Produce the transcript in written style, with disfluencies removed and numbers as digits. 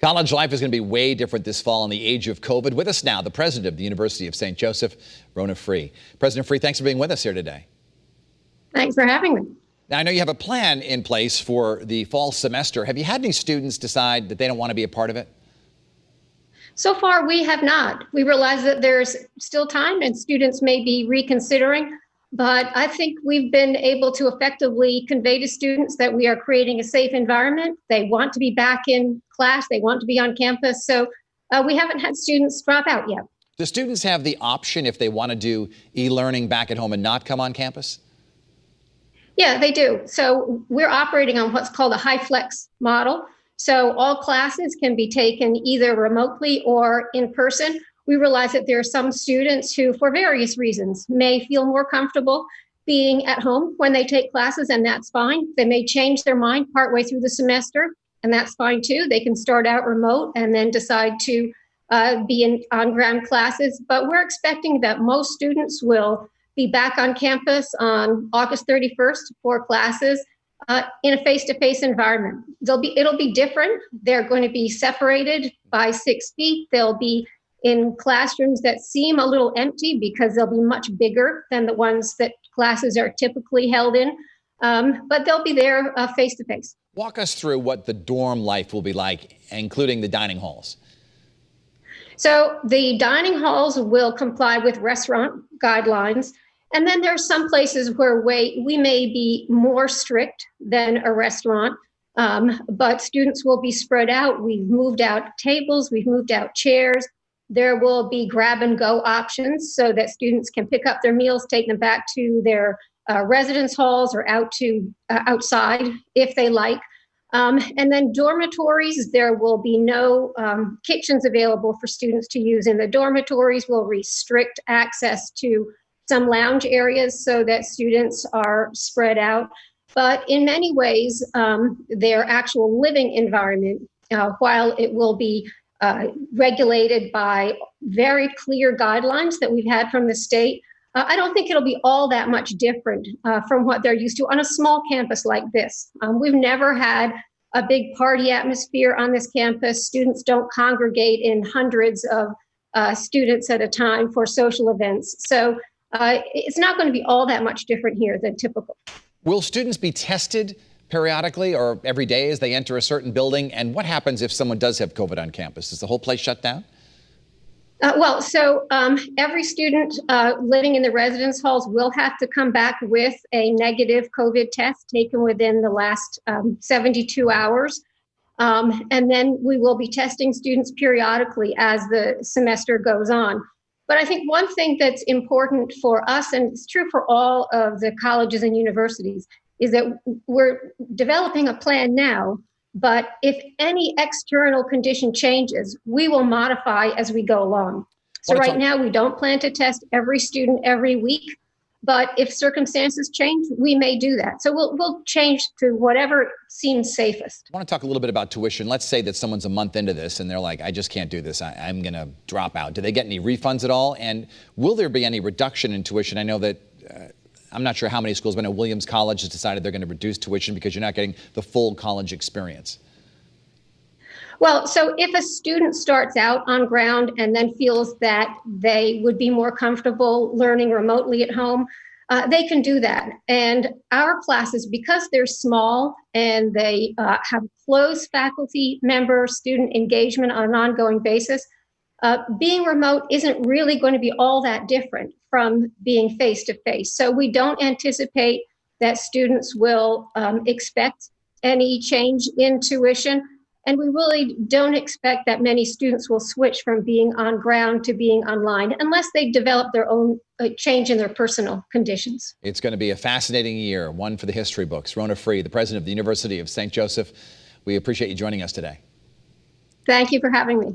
College life is going to be way different this fall in the age of COVID. With us now, the president of the University of St. Joseph, Rhona. President Free, thanks for being with us here today. Thanks for having me. Now, I know you have a plan in place for the fall semester. Have you had any students decide that they don't want to be a part of it? So far, we have not. We realize that there's still time and students may be reconsidering, but I think we've been able to effectively convey to students that we are creating a safe environment. They want to be back in class. They want to be on campus. So we haven't had students drop out yet. Do students have the option if they want to do e-learning back at home and not come on campus? Yeah, they do. So we're operating on what's called a high flex model. So all classes can be taken either remotely or in person. We realize that there are some students who, for various reasons, may feel more comfortable being at home when they take classes, and that's fine. They may change their mind partway through the semester, and that's fine too. They can start out remote and then decide to be in on-ground classes. But we're expecting that most students will be back on campus on August 31st for classes in a face-to-face environment. It'll be different. They're going to be separated by 6 feet. They'll be in classrooms that seem a little empty because they'll be much bigger than the ones that classes are typically held in. But they'll be there face-to-face. Walk us through what the dorm life will be like, including the dining halls. So the dining halls will comply with restaurant guidelines. And then there are some places where we may be more strict than a restaurant, but students will be spread out. We've moved out tables, we've moved out chairs. There will be grab and go options so that students can pick up their meals, take them back to their residence halls or out to outside if they like. And then dormitories, there will be no kitchens available for students to use in the dormitories. We'll restrict access to some lounge areas so that students are spread out. But in many ways, their actual living environment, while it will be regulated by very clear guidelines that we've had from the state, I don't think it'll be all that much different from what they're used to on a small campus like this. We've never had a big party atmosphere on this campus. Students don't congregate in hundreds of students at a time for social events. So it's not going to be all that much different here than typical. Will students be tested periodically or every day as they enter a certain building? And what happens if someone does have COVID on campus? Is the whole place shut down? Every student living in the residence halls will have to come back with a negative COVID test taken within the last 72 hours. And then we will be testing students periodically as the semester goes on. But I think one thing that's important for us, and it's true for all of the colleges and universities, is that we're developing a plan now, but if any external condition changes, we will modify as we go along. So right now, we don't plan to test every student every week, but if circumstances change, we may do that. So we'll change to whatever seems safest. I want to talk a little bit about tuition. Let's say that someone's a month into this and they're like, I just can't do this. I'm going to drop out. Do they get any refunds at all? And will there be any reduction in tuition? I know that I'm not sure how many schools, but I know Williams College has decided they're going to reduce tuition because you're not getting the full college experience. Well, so if a student starts out on ground and then feels that they would be more comfortable learning remotely at home, they can do that. And our classes, because they're small and they have close faculty member student engagement on an ongoing basis, being remote isn't really going to be all that different from being face-to-face. So we don't anticipate that students will expect any change in tuition. And we really don't expect that many students will switch from being on ground to being online unless they develop their own change in their personal conditions. It's going to be a fascinating year, one for the history books. Rhona, the president of the University of St. Joseph, we appreciate you joining us today. Thank you for having me.